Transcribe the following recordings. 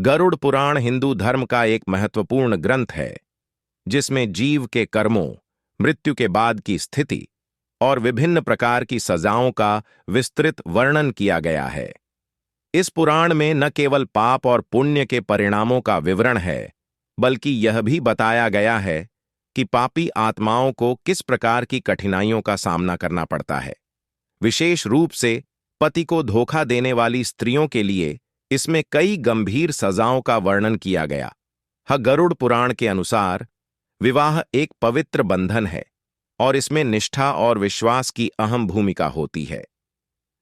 गरुड़ पुराण हिंदू धर्म का एक महत्वपूर्ण ग्रंथ है, जिसमें जीव के कर्मों, मृत्यु के बाद की स्थिति और विभिन्न प्रकार की सजाओं का विस्तृत वर्णन किया गया है। इस पुराण में न केवल पाप और पुण्य के परिणामों का विवरण है, बल्कि यह भी बताया गया है कि पापी आत्माओं को किस प्रकार की कठिनाइयों का सामना करना पड़ता है। विशेष रूप से पति को धोखा देने वाली स्त्रियों के लिए इसमें कई गंभीर सजाओं का वर्णन किया गया। गरुड़ पुराण के अनुसार विवाह एक पवित्र बंधन है और इसमें निष्ठा और विश्वास की अहम भूमिका होती है।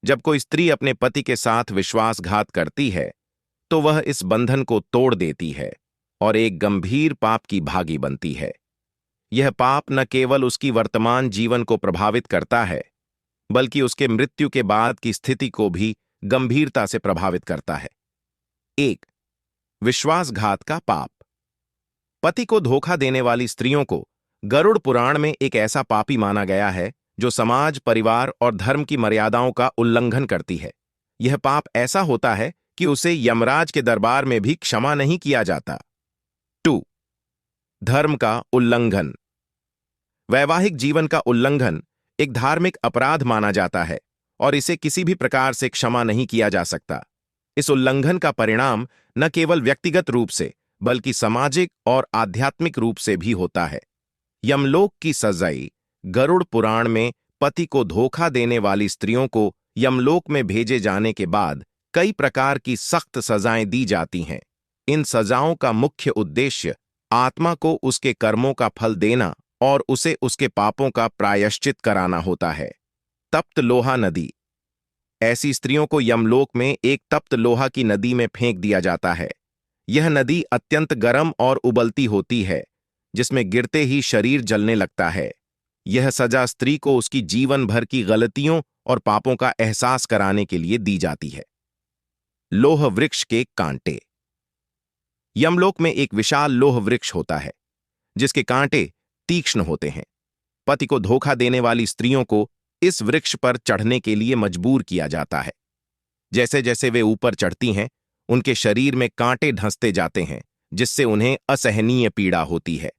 जब कोई स्त्री अपने पति के साथ विश्वासघात करती है, तो वह इस बंधन को तोड़ देती है और एक गंभीर पाप की भागी बनती है। यह पाप न केवल उसकी वर्तमान जीवन को प्रभावित करता है, बल्कि उसके मृत्यु के बाद की स्थिति को भी गंभीरता से प्रभावित करता है। 1. विश्वासघात का पाप। पति को धोखा देने वाली स्त्रियों को गरुड़ पुराण में एक ऐसा पापी माना गया है जो समाज, परिवार और धर्म की मर्यादाओं का उल्लंघन करती है। यह पाप ऐसा होता है कि उसे यमराज के दरबार में भी क्षमा नहीं किया जाता। 2. धर्म का उल्लंघन। वैवाहिक जीवन का उल्लंघन एक धार्मिक अपराध माना जाता है और इसे किसी भी प्रकार से क्षमा नहीं किया जा सकता। इस उल्लंघन का परिणाम न केवल व्यक्तिगत रूप से, बल्कि सामाजिक और आध्यात्मिक रूप से भी होता है। यमलोक की सजाई। गरुड़ पुराण में पति को धोखा देने वाली स्त्रियों को यमलोक में भेजे जाने के बाद कई प्रकार की सख्त सजाएं दी जाती हैं। इन सजाओं का मुख्य उद्देश्य आत्मा को उसके कर्मों का फल देना और उसे उसके पापों का प्रायश्चित कराना होता है। तप्त लोहा नदी। ऐसी स्त्रियों को यमलोक में एक तप्त लोहा की नदी में फेंक दिया जाता है। यह नदी अत्यंत गर्म और उबलती होती है, जिसमें गिरते ही शरीर जलने लगता है। यह सजा स्त्री को उसकी जीवन भर की गलतियों और पापों का एहसास कराने के लिए दी जाती है। लोह वृक्ष के कांटे। यमलोक में एक विशाल लोह वृक्ष होता है, जिसके कांटे तीक्ष्ण होते हैं। पति को धोखा देने वाली स्त्रियों को इस वृक्ष पर चढ़ने के लिए मजबूर किया जाता है। जैसे जैसे वे ऊपर चढ़ती हैं, उनके शरीर में कांटे धंसते जाते हैं, जिससे उन्हें असहनीय पीड़ा होती है।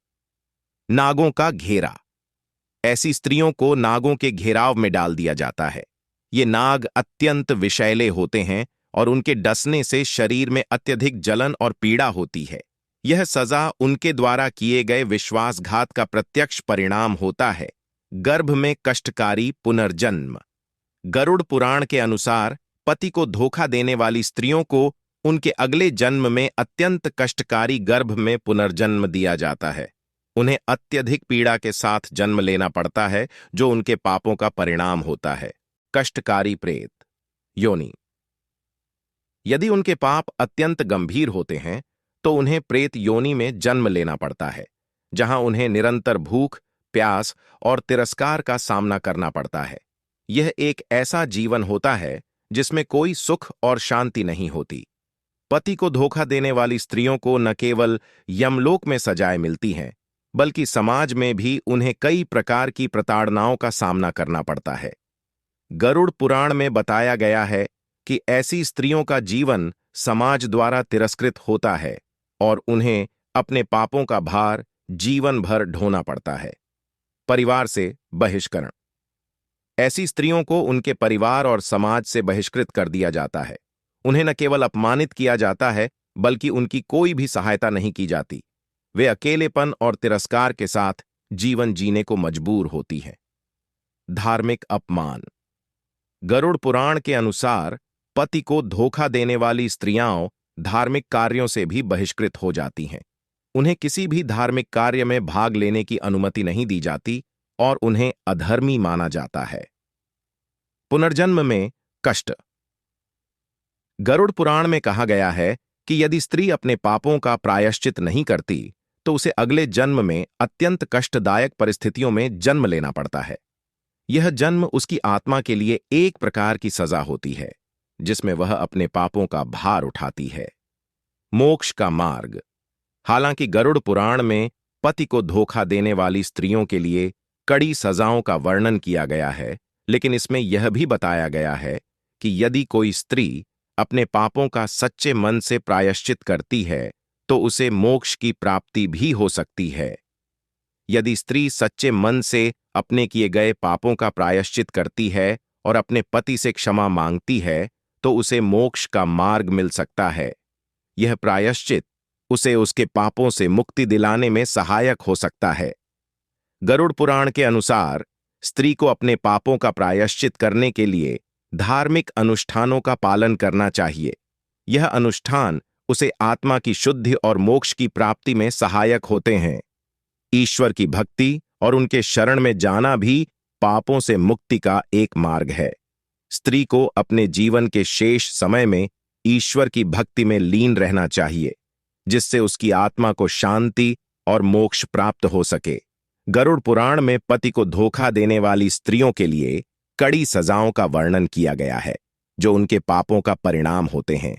नागों का घेरा। ऐसी स्त्रियों को नागों के घेराव में डाल दिया जाता है। ये नाग अत्यंत विषैले होते हैं और उनके डसने से शरीर में अत्यधिक जलन और पीड़ा होती है। यह सजा उनके द्वारा किए गए विश्वासघात का प्रत्यक्ष परिणाम होता है। गर्भ में कष्टकारी पुनर्जन्म। गरुड़ पुराण के अनुसार पति को धोखा देने वाली स्त्रियों को उनके अगले जन्म में अत्यंत कष्टकारी गर्भ में पुनर्जन्म दिया जाता है। उन्हें अत्यधिक पीड़ा के साथ जन्म लेना पड़ता है, जो उनके पापों का परिणाम होता है। कष्टकारी प्रेत योनि। यदि उनके पाप अत्यंत गंभीर होते हैं, तो उन्हें प्रेत योनि में जन्म लेना पड़ता है, जहां उन्हें निरंतर भूख, प्यास और तिरस्कार का सामना करना पड़ता है। यह एक ऐसा जीवन होता है जिसमें कोई सुख और शांति नहीं होती। पति को धोखा देने वाली स्त्रियों को न केवल यमलोक में सजाएं मिलती हैं, बल्कि समाज में भी उन्हें कई प्रकार की प्रताड़नाओं का सामना करना पड़ता है। गरुड़ पुराण में बताया गया है कि ऐसी स्त्रियों का जीवन समाज द्वारा तिरस्कृत होता है और उन्हें अपने पापों का भार जीवन भर ढोना पड़ता है। परिवार से बहिष्करण। ऐसी स्त्रियों को उनके परिवार और समाज से बहिष्कृत कर दिया जाता है। उन्हें न केवल अपमानित किया जाता है, बल्कि उनकी कोई भी सहायता नहीं की जाती। वे अकेलेपन और तिरस्कार के साथ जीवन जीने को मजबूर होती हैं। धार्मिक अपमान। गरुड़ पुराण के अनुसार पति को धोखा देने वाली स्त्रियां धार्मिक कार्यों से भी बहिष्कृत हो जाती हैं। उन्हें किसी भी धार्मिक कार्य में भाग लेने की अनुमति नहीं दी जाती और उन्हें अधर्मी माना जाता है। पुनर्जन्म में कष्ट। गरुड़ पुराण में कहा गया है कि यदि स्त्री अपने पापों का प्रायश्चित नहीं करती, तो उसे अगले जन्म में अत्यंत कष्टदायक परिस्थितियों में जन्म लेना पड़ता है। यह जन्म उसकी आत्मा के लिए एक प्रकार की सजा होती है, जिसमें वह अपने पापों का भार उठाती है। मोक्ष का मार्ग। हालांकि गरुड़ पुराण में पति को धोखा देने वाली स्त्रियों के लिए कड़ी सजाओं का वर्णन किया गया है, लेकिन इसमें यह भी बताया गया है कि यदि कोई स्त्री अपने पापों का सच्चे मन से प्रायश्चित करती है तो उसे मोक्ष की प्राप्ति भी हो सकती है। यदि स्त्री सच्चे मन से अपने किए गए पापों का प्रायश्चित करती है और अपने पति से क्षमा मांगती है तो उसे मोक्ष का मार्ग मिल सकता है। यह प्रायश्चित उसे उसके पापों से मुक्ति दिलाने में सहायक हो सकता है। गरुड़ पुराण के अनुसार स्त्री को अपने पापों का प्रायश्चित करने के लिए धार्मिक अनुष्ठानों का पालन करना चाहिए। यह अनुष्ठान उसे आत्मा की शुद्धि और मोक्ष की प्राप्ति में सहायक होते हैं। ईश्वर की भक्ति और उनके शरण में जाना भी पापों से मुक्ति का एक मार्ग है। स्त्री को अपने जीवन के शेष समय में ईश्वर की भक्ति में लीन रहना चाहिए, जिससे उसकी आत्मा को शांति और मोक्ष प्राप्त हो सके। गरुड़ पुराण में पति को धोखा देने वाली स्त्रियों के लिए कड़ी सजाओं का वर्णन किया गया है, जो उनके पापों का परिणाम होते हैं।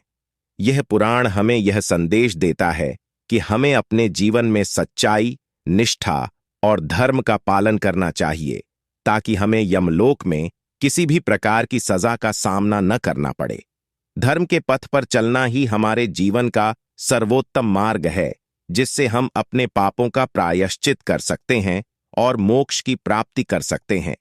यह पुराण हमें यह संदेश देता है कि हमें अपने जीवन में सच्चाई, निष्ठा और धर्म का पालन करना चाहिए, ताकि हमें यमलोक में किसी भी प्रकार की सजा का सामना न करना पड़े। धर्म के पथ पर चलना ही हमारे जीवन का सर्वोत्तम मार्ग है, जिससे हम अपने पापों का प्रायश्चित कर सकते हैं और मोक्ष की प्राप्ति कर सकते हैं।